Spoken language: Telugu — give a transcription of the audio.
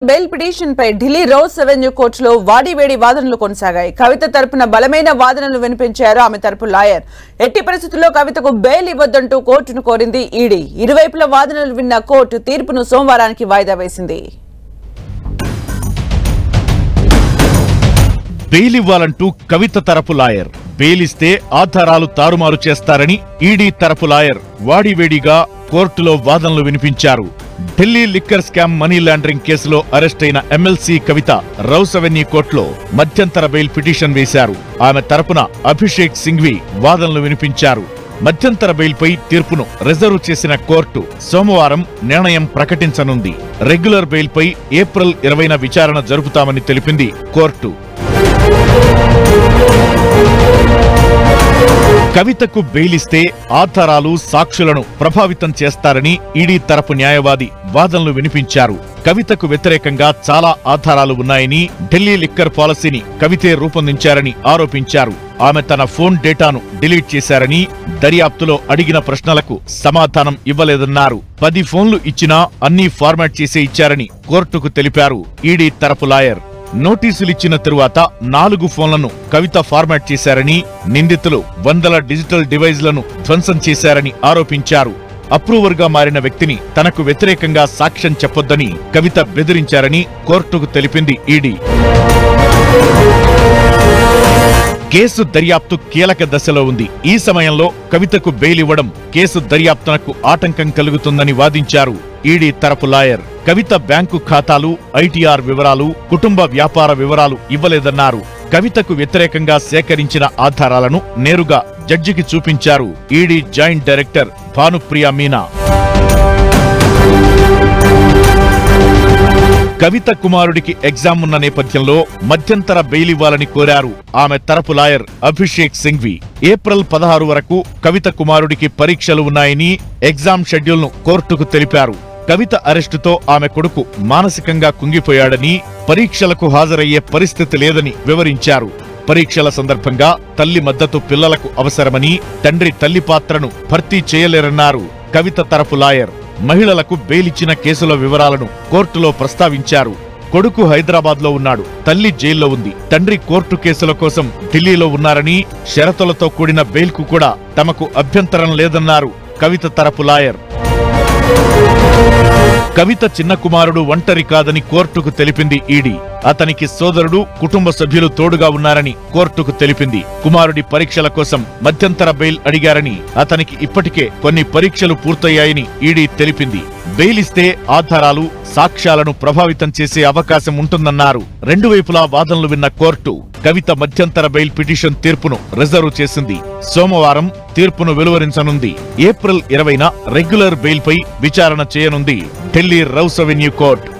బెయిల్ పిటిషన్ పై ఢిల్లీ రోజ్ అవెన్యూ కోర్టులో వాడివేడి వాదనలు కొనసాగాయి. కవిత తరపున బలమైన వాదనలు వినిపించారు ఆమె తరపు లాయర్. ఎట్టి పరిస్థితుల్లో కవితకు బెయిల్ ఇవ్వొద్దంటూ కోర్టును కోరింది ఈడీ. ఇరువైపుల వాదనలు విన్న కోర్టు తీర్పును సోమవారానికి వాయిదా వేసింది. బెయిల్ ఇవ్వాలంటూ కవిత తరపు లాయర్, బెయిల్ ఇస్తే ఆధారాలు తారుమారు చేస్తారని ఈడీ తరపు లాయర్ వాడివేడిగా కోర్టులో వాదనలు వినిపించారు. Delhi liquor scam money laundering కేసులో అరెస్టైన ఎమ్మెల్సీ కవిత రౌస్ అవెన్యూ కోర్టులో మధ్యంతర బెయిల్ పిటిషన్ వేశారు. ఆమె తరపున అభిషేక్ సింఘ్వి వాదనలు వినిపించారు. మధ్యంతర బెయిల్పై తీర్పును రిజర్వ్ చేసిన కోర్టు సోమవారం నిర్ణయం ప్రకటించనుంది. రెగ్యులర్ బెయిల్పై ఏప్రిల్ 20న విచారణ జరుపుతామని తెలిపింది కోర్టు. కవితకు బెయిలిస్తే ఆధారాలు, సాక్షులను ప్రభావితం చేస్తారని ఈడీ తరపు న్యాయవాది వాదనలు వినిపించారు. కవితకు వ్యతిరేకంగా చాలా ఆధారాలు ఉన్నాయని, ఢిల్లీ లిక్కర్ పాలసీని కవితే రూపొందించారని ఆరోపించారు. ఆమె తన ఫోన్ డేటాను డిలీట్ చేశారని, దర్యాప్తులో అడిగిన ప్రశ్నలకు సమాధానం ఇవ్వలేదన్నారు. 10 ఫోన్లు ఇచ్చినా అన్నీ ఫార్మాట్ చేసే ఇచ్చారని కోర్టుకు తెలిపారు ఈడీ తరపు లాయర్. నోటీసులిచ్చిన తరువాత 4 ఫోన్లను కవిత ఫార్మాట్ చేశారని, నిందితులు వందల డిజిటల్ డివైజ్లను ధ్వంసం చేశారని ఆరోపించారు. అప్రూవర్గా మారిన వ్యక్తిని తనకు వ్యతిరేకంగా సాక్ష్యం చెప్పొద్దని కవిత బెదిరించారని కోర్టుకు తెలిపింది ఈడీ. కేసు దర్యాప్తు కీలక దశలో ఉంది. ఈ సమయంలో కవితకు బెయిల్ ఇవ్వడం కేసు దర్యాప్తునకు ఆటంకం కలుగుతుందని వాదించారు ఈడీ తరపు లాయర్. కవిత బ్యాంకు ఖాతాలు, ఐటీఆర్ వివరాలు, కుటుంబ వ్యాపార వివరాలు ఇవ్వలేదన్నారు. కవితకు వ్యతిరేకంగా సేకరించిన ఆధారాలను నేరుగా జడ్జికి చూపించారు ED joint director Bhanupriya Meena. Kavitha కుమారుడికి ఎగ్జామ్ ఉన్న నేపథ్యంలో మధ్యంతర బెయిల్ ఇవ్వాలని కోరారు ఆమె తరపు లాయర్ అభిషేక్ సింఘ్వి. ఏప్రిల్ 16 వరకు కవిత కుమారుడికి పరీక్షలు ఉన్నాయని, ఎగ్జామ్ షెడ్యూల్ను కోర్టుకు తెలిపారు. కవిత అరెస్టుతో ఆమె కొడుకు మానసికంగా కుంగిపోయాడని, పరీక్షలకు హాజరయ్యే పరిస్థితి లేదని వివరించారు. పరీక్షల సందర్భంగా తల్లి మద్దతు పిల్లలకు అవసరమని, తండ్రి తల్లి పాత్రను భర్తీ చేయలేరన్నారు కవిత తరపు లాయర్. మహిళలకు బెయిలిచ్చిన కేసుల వివరాలను కోర్టులో ప్రస్తావించారు. కొడుకు హైదరాబాద్లో ఉన్నాడు, తల్లి జైల్లో ఉంది, తండ్రి కోర్టు కేసుల కోసం ఢిల్లీలో ఉన్నారని, షరతులతో కూడిన బెయిల్కు కూడా తమకు అభ్యంతరం లేదన్నారు కవిత తరపు లాయర్. కవిత చిన్న కుమారుడు ఒంటరి కాదని కోర్టుకు తెలిపింది ఈడీ. అతనికి సోదరుడు, కుటుంబ సభ్యులు తోడుగా ఉన్నారని కోర్టుకు తెలిపింది. కుమారుడి పరీక్షల కోసం మధ్యంతర బెయిల్ అడిగారని, అతనికి ఇప్పటికే కొన్ని పరీక్షలు పూర్తయ్యాయని ఈడీ తెలిపింది. బెయిల్ ఇస్తే ఆధారాలు, సాక్ష్యాలను ప్రభావితం చేసే అవకాశం ఉంటుందన్నారు. రెండు వైపులా వాదనలు విన్న కోర్టు కవిత మధ్యంతర బెయిల్ పిటిషన్ తీర్పును రిజర్వ్ చేసింది. సోమవారం తీర్పును వెలువరించనుంది. ఏప్రిల్ 20న రెగ్యులర్ బెయిల్పై విచారణ చేయనుంది ఢిల్లీ రౌస్ అవెన్యూ కోర్టు.